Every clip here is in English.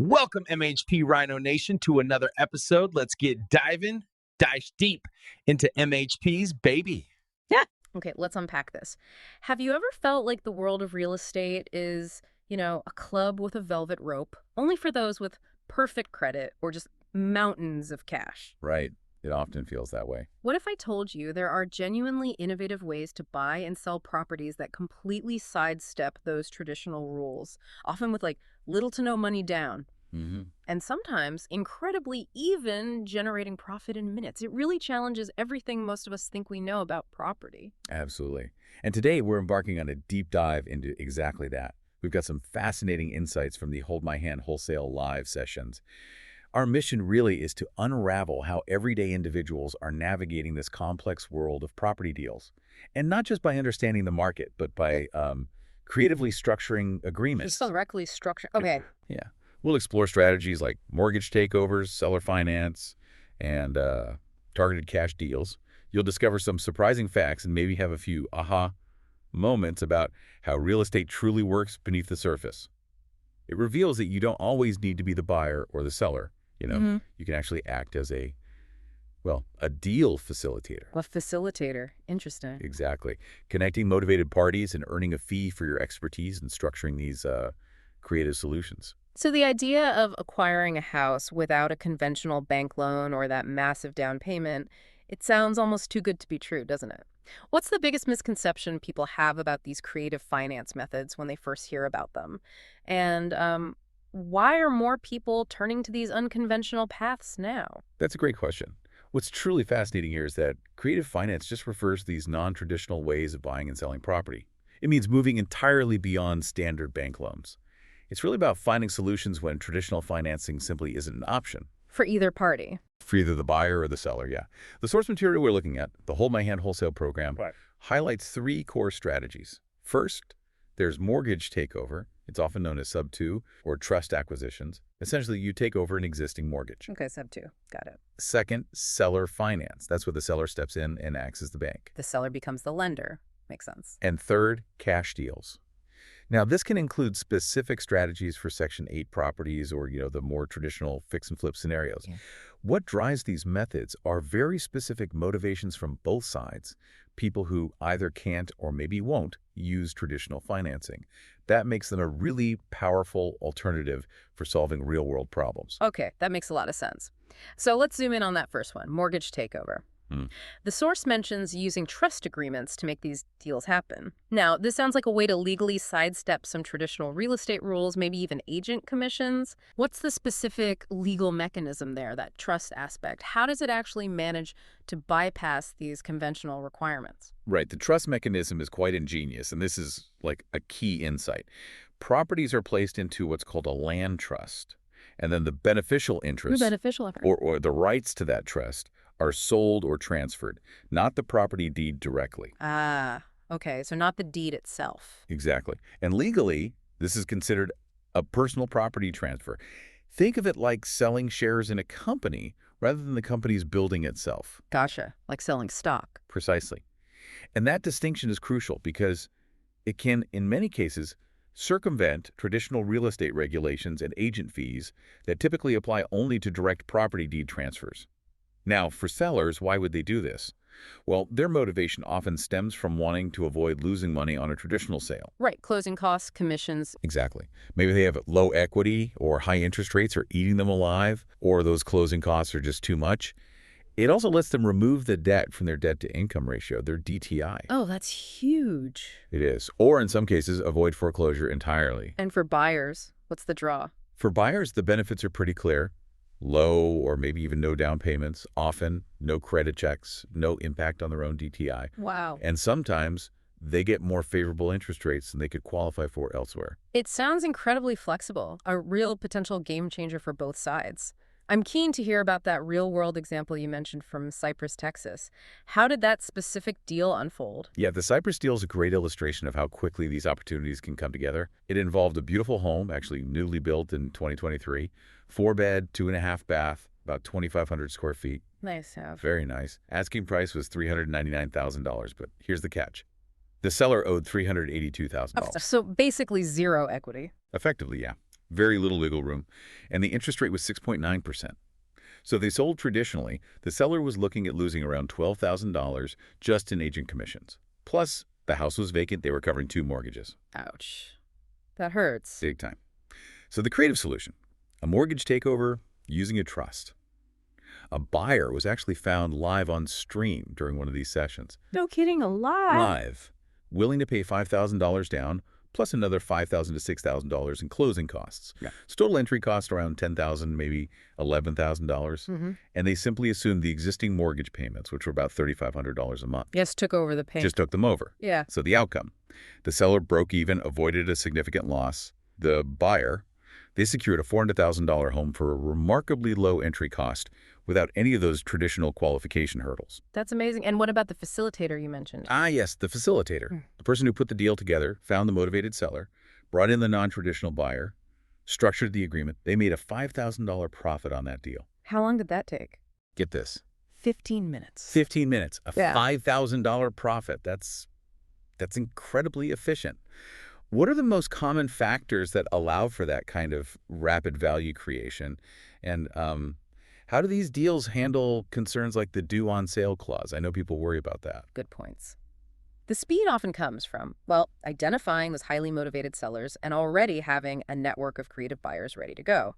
Welcome, MHP Rhino Nation, to another episode. Let's get dive deep into MHP's baby. Yeah. Okay, let's unpack this. Have you ever felt like the world of real estate is, a club with a velvet rope, only for those with perfect credit or just mountains of cash? Right. It often feels that way. What if I told you there are genuinely innovative ways to buy and sell properties that completely sidestep those traditional rules, often with like little to no money down? hmm And sometimes incredibly even generating profit in minutes. It really challenges everything most of us think we know about property. Absolutely. And today we're embarking on a deep dive into exactly that. We've got some fascinating insights from the Hold My Hand Wholesale live sessions. Our mission really is to unravel how everyday individuals are navigating this complex world of property deals. And not just by understanding the market, but by creatively structuring agreements. Just directly structure. Okay. Yeah. We'll explore strategies like mortgage takeovers, seller finance, and targeted cash deals. You'll discover some surprising facts and maybe have a few aha moments about how real estate truly works beneath the surface. It reveals that you don't always need to be the buyer or the seller. You can actually act as a deal facilitator. A facilitator. Interesting. Exactly. Connecting motivated parties and earning a fee for your expertise in structuring these creative solutions. So the idea of acquiring a house without a conventional bank loan or that massive down payment, it sounds almost too good to be true, doesn't it? What's the biggest misconception people have about these creative finance methods when they first hear about them? And why are more people turning to these unconventional paths now? That's a great question. What's truly fascinating here is that creative finance just refers to these non-traditional ways of buying and selling property. It means moving entirely beyond standard bank loans. It's really about finding solutions when traditional financing simply isn't an option. For either party. For either the buyer or the seller, yeah. The source material we're looking at, the Hold My Hand Wholesale Program, highlights three core strategies. First, there's mortgage takeover. It's often known as sub-2 or trust acquisitions. Essentially, you take over an existing mortgage. Okay, sub-2. Got it. Second, seller finance. That's where the seller steps in and acts as the bank. The seller becomes the lender. Makes sense. And third, cash deals. Now, this can include specific strategies for Section 8 properties or, the more traditional fix and flip scenarios. Yeah. What drives these methods are very specific motivations from both sides, people who either can't or maybe won't use traditional financing. That makes them a really powerful alternative for solving real-world problems. Okay, that makes a lot of sense. So let's zoom in on that first one, mortgage takeover. The source mentions using trust agreements to make these deals happen. Now, this sounds like a way to legally sidestep some traditional real estate rules, maybe even agent commissions. What's the specific legal mechanism there, that trust aspect? How does it actually manage to bypass these conventional requirements? Right. The trust mechanism is quite ingenious, and this is like a key insight. Properties are placed into what's called a land trust, and then the beneficial interest or the rights to that trust are sold or transferred, not the property deed directly. Ah, okay. So not the deed itself. Exactly. And legally, this is considered a personal property transfer. Think of it like selling shares in a company rather than the company's building itself. Gotcha. Like selling stock. Precisely. And that distinction is crucial because it can, in many cases, circumvent traditional real estate regulations and agent fees that typically apply only to direct property deed transfers. Now, for sellers, why would they do this? Well, their motivation often stems from wanting to avoid losing money on a traditional sale. Right. Closing costs, commissions. Exactly. Maybe they have low equity or high interest rates are eating them alive, or those closing costs are just too much. It also lets them remove the debt from their debt-to-income ratio, their DTI. Oh, that's huge. It is. Or in some cases, avoid foreclosure entirely. And for buyers, what's the draw? For buyers, the benefits are pretty clear. Low or maybe even no down payments, often no credit checks, no impact on their own DTI. Wow. And sometimes they get more favorable interest rates than they could qualify for elsewhere. It sounds incredibly flexible, a real potential game changer for both sides. I'm keen to hear about that real-world example you mentioned from Cypress, Texas. How did that specific deal unfold? Yeah, the Cypress deal is a great illustration of how quickly these opportunities can come together. It involved a beautiful home, actually newly built in 2023, 4-bed, 2.5-bath, about 2,500 square feet. Nice house. Very nice. Asking price was $399,000, but here's the catch. The seller owed $382,000. So basically zero equity. Effectively, yeah. very little wiggle room, and the interest rate was 6.9%. So if they sold traditionally, the seller was looking at losing around $12,000 just in agent commissions. Plus, the house was vacant. They were covering 2 mortgages. Ouch. That hurts. Big time. So the creative solution, a mortgage takeover using a trust. A buyer was actually found live on stream during one of these sessions. No kidding, alive. Live, willing to pay $5,000 down, plus another $5,000 to $6,000 in closing costs. Yeah. So total entry cost around $10,000, maybe $11,000. And they simply assumed the existing mortgage payments, which were about $3,500 a month. Yes, took over the payment. Just took them over. Yeah. So the outcome, the seller broke even, avoided a significant loss. The buyer, they secured a $400,000 home for a remarkably low entry cost without any of those traditional qualification hurdles. That's amazing. And what about the facilitator you mentioned? Ah, yes, the facilitator. The person who put the deal together, found the motivated seller, brought in the non-traditional buyer, structured the agreement. They made a $5,000 profit on that deal. How long did that take? Get this. 15 minutes. 15 minutes. A Yeah. $5,000 profit. That's incredibly efficient. What are the most common factors that allow for that kind of rapid value creation? And how do these deals handle concerns like the due on sale clause? I know people worry about that. Good points. The speed often comes from, well, identifying those highly motivated sellers and already having a network of creative buyers ready to go.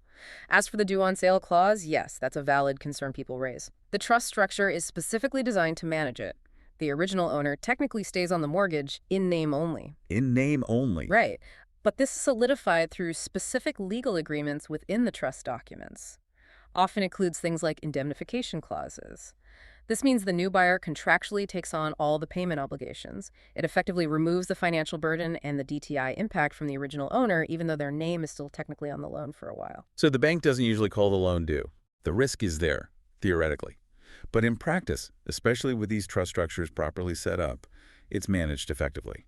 As for the due on sale clause, yes, that's a valid concern people raise. The trust structure is specifically designed to manage it. The original owner technically stays on the mortgage in name only. In name only. Right. But this is solidified through specific legal agreements within the trust documents. Often includes things like indemnification clauses. This means the new buyer contractually takes on all the payment obligations. It effectively removes the financial burden and the DTI impact from the original owner, even though their name is still technically on the loan for a while. So the bank doesn't usually call the loan due. The risk is there, theoretically. But in practice, especially with these trust structures properly set up, it's managed effectively.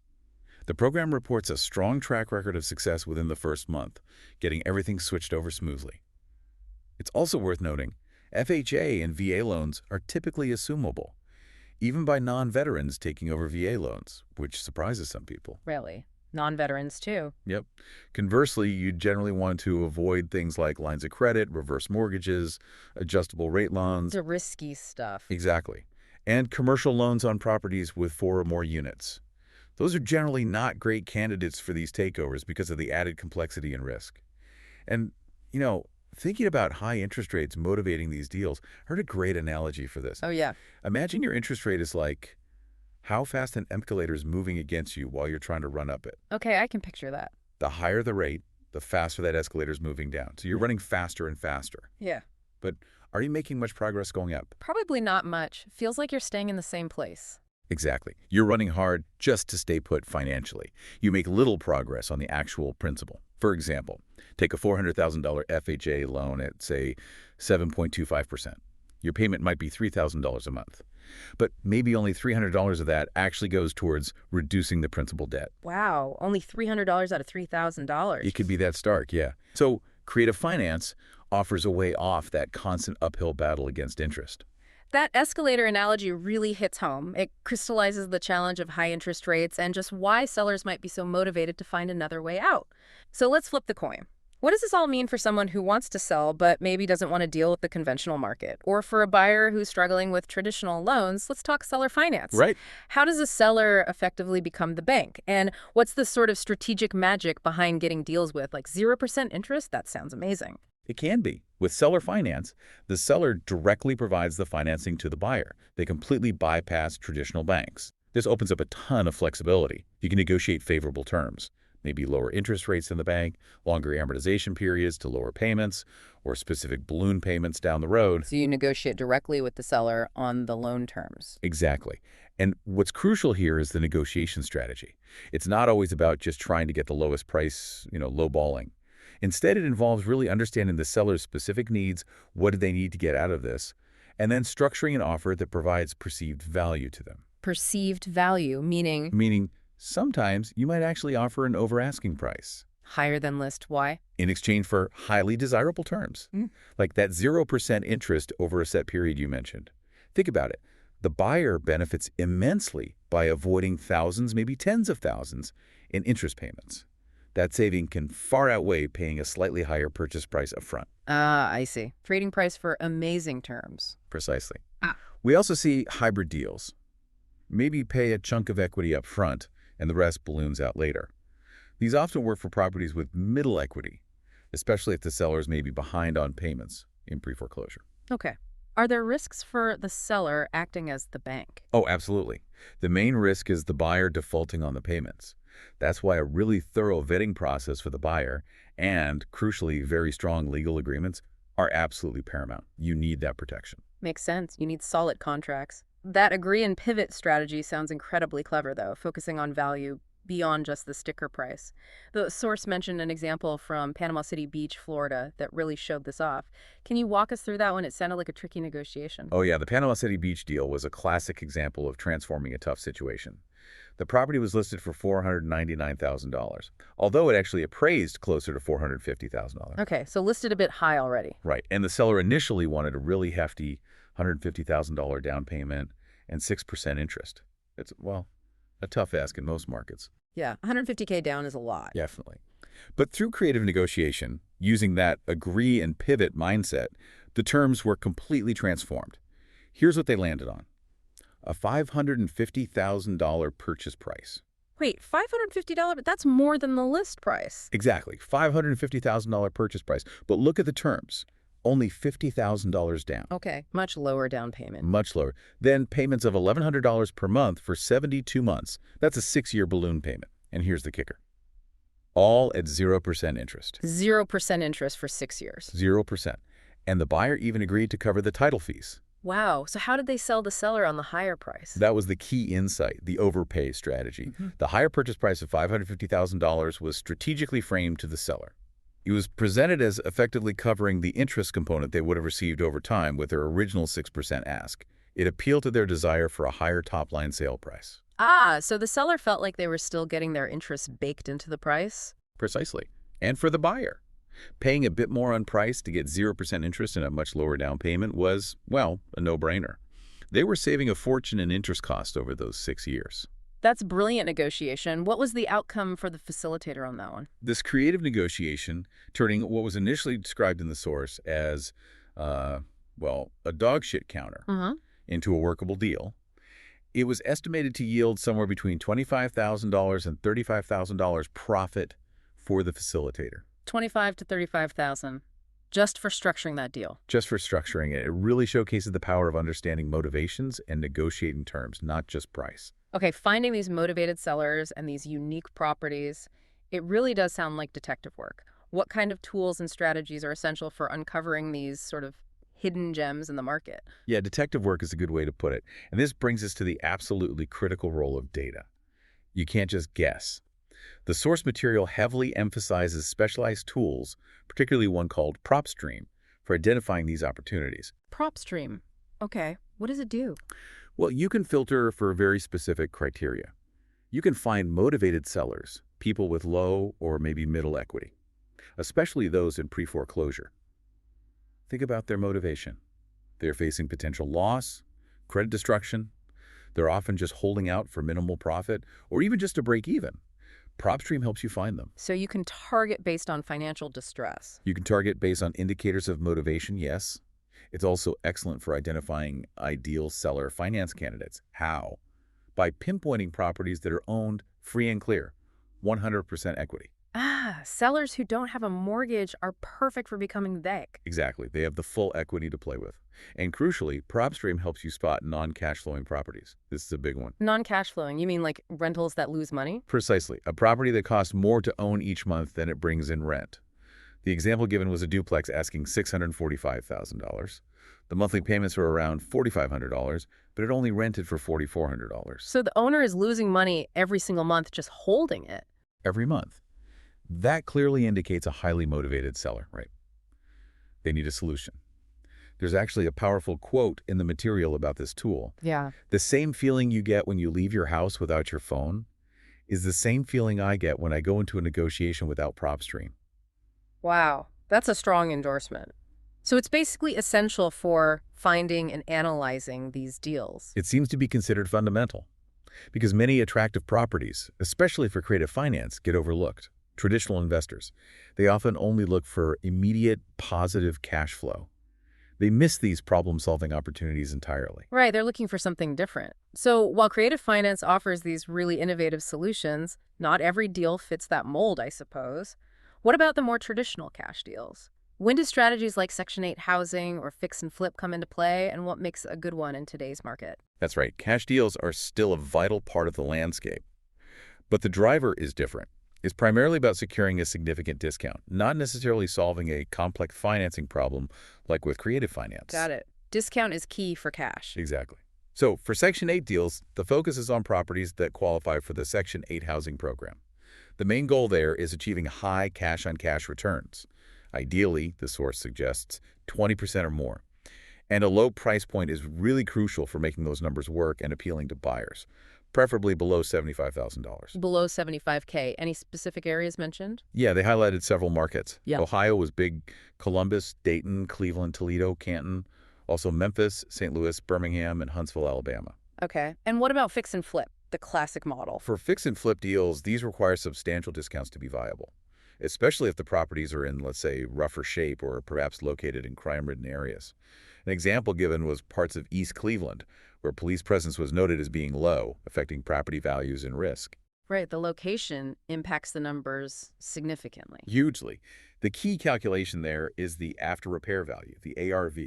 The program reports a strong track record of success within the first month, getting everything switched over smoothly. It's also worth noting, FHA and VA loans are typically assumable, even by non-veterans taking over VA loans, which surprises some people. Really? Non-veterans, too. Yep. Conversely, you generally want to avoid things like lines of credit, reverse mortgages, adjustable rate loans. The risky stuff. Exactly. And commercial loans on properties with 4 or more units. Those are generally not great candidates for these takeovers because of the added complexity and risk. And, thinking about high interest rates motivating these deals, I heard a great analogy for this. Oh, yeah. Imagine your interest rate is like how fast an escalator is moving against you while you're trying to run up it. Okay, I can picture that. The higher the rate, the faster that escalator is moving down. So you're running faster and faster. Yeah. But are you making much progress going up? Probably not much. Feels like you're staying in the same place. Exactly. You're running hard just to stay put financially. You make little progress on the actual principal. For example, take a $400,000 FHA loan at, say, 7.25%. Your payment might be $3,000 a month. But maybe only $300 of that actually goes towards reducing the principal debt. Wow, only $300 out of $3,000. It could be that stark, yeah. So creative finance offers a way off that constant uphill battle against interest. That escalator analogy really hits home. It crystallizes the challenge of high interest rates and just why sellers might be so motivated to find another way out. So let's flip the coin. What does this all mean for someone who wants to sell but maybe doesn't want to deal with the conventional market? Or for a buyer who's struggling with traditional loans? Let's talk seller finance. Right. How does a seller effectively become the bank? And what's the sort of strategic magic behind getting deals with like 0% interest? That sounds amazing. It can be. With seller finance, the seller directly provides the financing to the buyer. They completely bypass traditional banks. This opens up a ton of flexibility. You can negotiate favorable terms, maybe lower interest rates in the bank, longer amortization periods to lower payments, or specific balloon payments down the road. So you negotiate directly with the seller on the loan terms. Exactly. And what's crucial here is the negotiation strategy. It's not always about just trying to get the lowest price, lowballing. Instead, it involves really understanding the seller's specific needs, what do they need to get out of this, and then structuring an offer that provides perceived value to them. Perceived value, meaning? Meaning, sometimes you might actually offer an over-asking price. Higher than list. Why? In exchange for highly desirable terms, like that 0% interest over a set period you mentioned. Think about it. The buyer benefits immensely by avoiding thousands, maybe tens of thousands, in interest payments. That saving can far outweigh paying a slightly higher purchase price upfront. Ah, I see. Trading price for amazing terms. Precisely. Ah. We also see hybrid deals. Maybe pay a chunk of equity up front and the rest balloons out later. These often work for properties with middle equity, especially if the sellers may be behind on payments in pre-foreclosure. Okay. Are there risks for the seller acting as the bank? Oh, absolutely. The main risk is the buyer defaulting on the payments. That's why a really thorough vetting process for the buyer and, crucially, very strong legal agreements are absolutely paramount. You need that protection. Makes sense. You need solid contracts. That agree and pivot strategy sounds incredibly clever, though, focusing on value beyond just the sticker price. The source mentioned an example from Panama City Beach, Florida, that really showed this off. Can you walk us through that one? It sounded like a tricky negotiation. Oh yeah, the Panama City Beach deal was a classic example of transforming a tough situation. The property was listed for $499,000, although it actually appraised closer to $450,000. Okay, so listed a bit high already. Right, and the seller initially wanted a really hefty $150,000 down payment and 6% interest. It's, well, a tough ask in most markets. Yeah, 150K down is a lot. Definitely. But through creative negotiation, using that agree and pivot mindset, the terms were completely transformed. Here's what they landed on. A $550,000 purchase price. Wait, $550? But that's more than the list price. Exactly, $550,000 purchase price. But look at the terms. Only $50,000 down. Okay, much lower down payment. Much lower. Then payments of $1,100 per month for 72 months. That's a 6-year balloon payment. And here's the kicker. All at 0% interest. 0% interest for 6 years. 0%. And the buyer even agreed to cover the title fees. Wow, so how did they sell the seller on the higher price? That was the key insight, the overpay strategy. The higher purchase price of $550,000 was strategically framed to the seller. It was presented as effectively covering the interest component they would have received over time with their original 6% ask. It appealed to their desire for a higher top-line sale price. Ah, so the seller felt like they were still getting their interest baked into the price? Precisely. And for the buyer, paying a bit more on price to get 0% interest and a much lower down payment was, well, a no-brainer. They were saving a fortune in interest cost over those 6 years. That's brilliant negotiation. What was the outcome for the facilitator on that one? This creative negotiation, turning what was initially described in the source as, well, a dog shit counter into a workable deal, it was estimated to yield somewhere between $25,000 and $35,000 profit for the facilitator. $25,000 to $35,000, just for structuring that deal. Just for structuring it. It really showcases the power of understanding motivations and negotiating terms, not just price. Okay, finding these motivated sellers and these unique properties, it really does sound like detective work. What kind of tools and strategies are essential for uncovering these sort of hidden gems in the market? Yeah, detective work is a good way to put it. And this brings us to the absolutely critical role of data. You can't just guess. The source material heavily emphasizes specialized tools, particularly one called PropStream, for identifying these opportunities. PropStream. Okay, what does it do? Well, you can filter for very specific criteria. You can find motivated sellers, people with low or maybe middle equity, especially those in pre-foreclosure. Think about their motivation. They're facing potential loss, credit destruction. They're often just holding out for minimal profit or even just to break even. PropStream helps you find them. So you can target based on financial distress. You can target based on indicators of motivation, yes. It's also excellent for identifying ideal seller finance candidates. How? By pinpointing properties that are owned free and clear, 100% equity. Ah, sellers who don't have a mortgage are perfect for becoming they. Exactly. They have the full equity to play with. And crucially, PropStream helps you spot non-cash flowing properties. This is a big one. Non-cash flowing, you mean like rentals that lose money? Precisely. A property that costs more to own each month than it brings in rent. The example given was a duplex asking $645,000. The monthly payments were around $4,500, but it only rented for $4,400. So the owner is losing money every single month just holding it. Every month. That clearly indicates a highly motivated seller, right? They need a solution. There's actually a powerful quote in the material about this tool. Yeah. The same feeling you get when you leave your house without your phone is the same feeling I get when I go into a negotiation without PropStream. Wow, that's a strong endorsement. So it's basically essential for finding and analyzing these deals. It seems to be considered fundamental because many attractive properties, especially for creative finance, get overlooked. Traditional investors, they often only look for immediate positive cash flow. They miss these problem-solving opportunities entirely. Right, they're looking for something different. So while creative finance offers these really innovative solutions, not every deal fits that mold, I suppose. What about the more traditional cash deals? When do strategies like Section 8 housing or fix and flip come into play, and what makes a good one in today's market? That's right. Cash deals are still a vital part of the landscape. But the driver is different. It's primarily about securing a significant discount, not necessarily solving a complex financing problem like with creative finance. Got it. Discount is key for cash. Exactly. So for Section 8 deals, the focus is on properties that qualify for the Section 8 housing program. The main goal there is achieving high cash-on-cash returns. Ideally, the source suggests, 20% or more. And a low price point is really crucial for making those numbers work and appealing to buyers, preferably below $75,000. Below 75K. Any specific areas mentioned? Yeah, they highlighted several markets. Yeah. Ohio was big. Columbus, Dayton, Cleveland, Toledo, Canton. Also Memphis, St. Louis, Birmingham, and Huntsville, Alabama. Okay. And what about fix and flip, the classic model? For fix and flip deals, these require substantial discounts to be viable, especially if the properties are in, let's say, rougher shape or perhaps located in crime-ridden areas. An example given was parts of East Cleveland, where police presence was noted as being low, affecting property values and risk. Right, the location impacts the numbers significantly. Hugely. The key calculation there is the after-repair value, the ARV.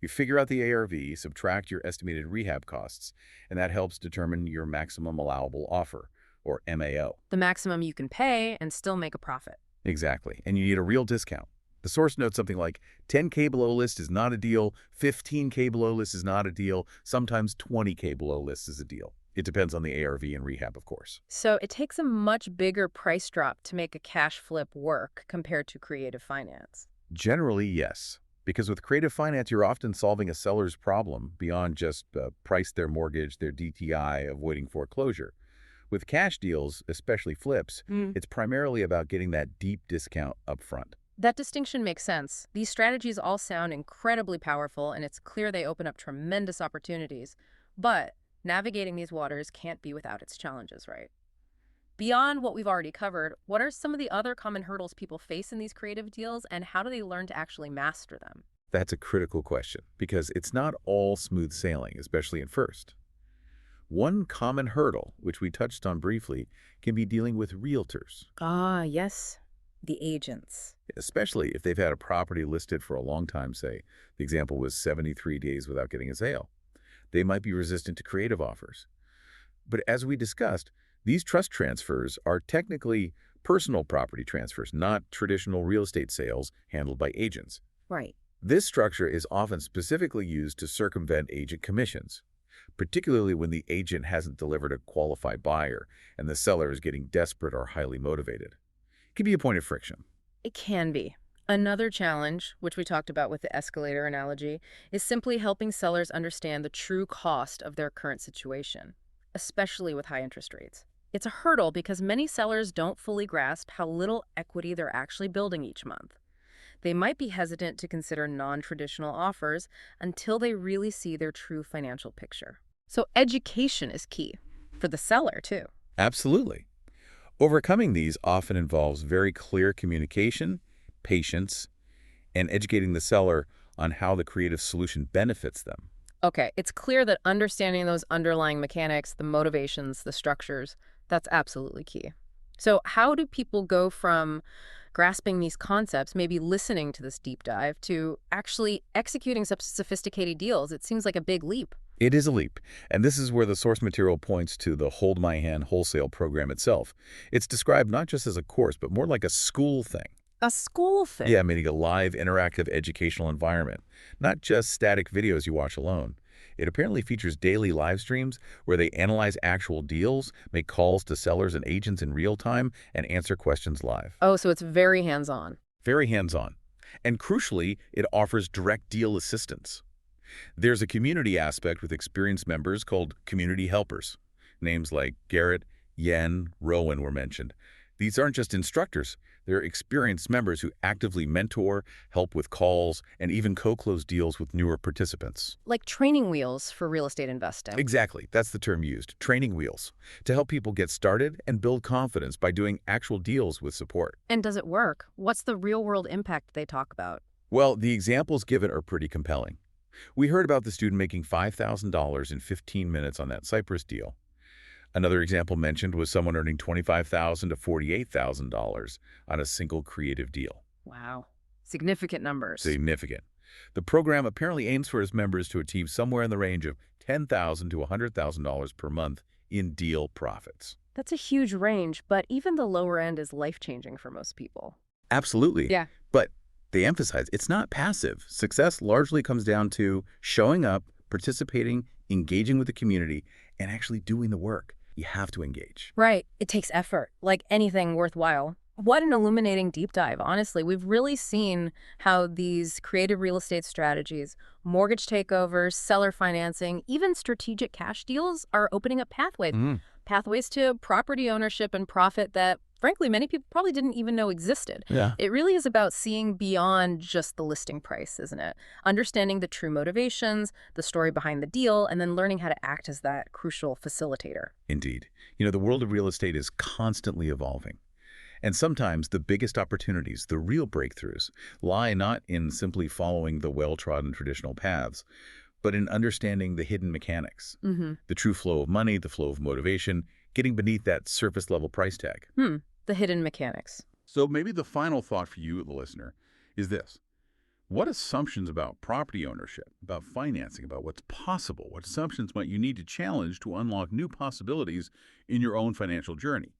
You figure out the ARV, subtract your estimated rehab costs, and that helps determine your maximum allowable offer, or MAO. The maximum you can pay and still make a profit. Exactly, and you need a real discount. The source notes something like 10K below list is not a deal, 15K below list is not a deal, sometimes 20K below list is a deal. It depends on the ARV and rehab, of course. So it takes a much bigger price drop to make a cash flip work compared to creative finance. Generally, yes. Because with creative finance, you're often solving a seller's problem beyond just price their mortgage, their DTI, avoiding foreclosure. With cash deals, especially flips, it's primarily about getting that deep discount up front. That distinction makes sense. These strategies all sound incredibly powerful, and it's clear they open up tremendous opportunities. But navigating these waters can't be without its challenges, right? Beyond what we've already covered, what are some of the other common hurdles people face in these creative deals, and how do they learn to actually master them? That's a critical question, because it's not all smooth sailing, especially at first. One common hurdle, which we touched on briefly, can be dealing with realtors. Ah, yes. The agents. Especially if they've had a property listed for a long time, say. The example was 73 days without getting a sale. They might be resistant to creative offers. But as we discussed, these trust transfers are technically personal property transfers, not traditional real estate sales handled by agents. Right. This structure is often specifically used to circumvent agent commissions, particularly when the agent hasn't delivered a qualified buyer and the seller is getting desperate or highly motivated. It can be a point of friction. It can be. Another challenge, which we talked about with the escalator analogy, is simply helping sellers understand the true cost of their current situation, especially with high interest rates. It's a hurdle because many sellers don't fully grasp how little equity they're actually building each month. They might be hesitant to consider non-traditional offers until they really see their true financial picture. So education is key, for the seller too. Absolutely. Overcoming these often involves very clear communication, patience, and educating the seller on how the creative solution benefits them. Okay, it's clear that understanding those underlying mechanics, the motivations, the structures, that's absolutely key. So how do people go from grasping these concepts, maybe listening to this deep dive, to actually executing such sophisticated deals? It seems like a big leap. It is a leap, and this is where the source material points to the Hold My Hand wholesale program itself. It's described not just as a course, but more like a school thing. A school thing? Yeah, meaning a live, interactive educational environment, not just static videos you watch alone. It apparently features daily live streams where they analyze actual deals, make calls to sellers and agents in real time, and answer questions live. Oh, so it's very hands-on. Very hands-on. And crucially, it offers direct deal assistance. There's a community aspect with experienced members called community helpers. Names like Garrett, Yen, Rowan were mentioned. These aren't just instructors. They're experienced members who actively mentor, help with calls, and even co-close deals with newer participants. Like training wheels for real estate investing. Exactly. That's the term used, training wheels, to help people get started and build confidence by doing actual deals with support. And does it work? What's the real-world impact they talk about? Well, the examples given are pretty compelling. We heard about the student making $5,000 in 15 minutes on that Cyprus deal. Another example mentioned was someone earning $25,000 to $48,000 on a single creative deal. Wow. Significant numbers. Significant. The program apparently aims for its members to achieve somewhere in the range of $10,000 to $100,000 per month in deal profits. That's a huge range, but even the lower end is life-changing for most people. Absolutely. Yeah. But they emphasize it's not passive. Success largely comes down to showing up, participating, engaging with the community, and actually doing the work. You have to engage. Right. It takes effort, like anything worthwhile. What an illuminating deep dive. Honestly, we've really seen how these creative real estate strategies, mortgage takeovers, seller financing, even strategic cash deals are opening up pathways. Pathways to property ownership and profit that, frankly, many people probably didn't even know existed. Yeah. It really is about seeing beyond just the listing price, isn't it? Understanding the true motivations, the story behind the deal, and then learning how to act as that crucial facilitator. Indeed. You know, the world of real estate is constantly evolving. And sometimes the biggest opportunities, the real breakthroughs, lie not in simply following the well-trodden traditional paths, but in understanding the hidden mechanics, the true flow of money, the flow of motivation, getting beneath that surface-level price tag. The hidden mechanics. So maybe the final thought for you, the listener, is this. What assumptions about property ownership, about financing, about what's possible, what assumptions might you need to challenge to unlock new possibilities in your own financial journey?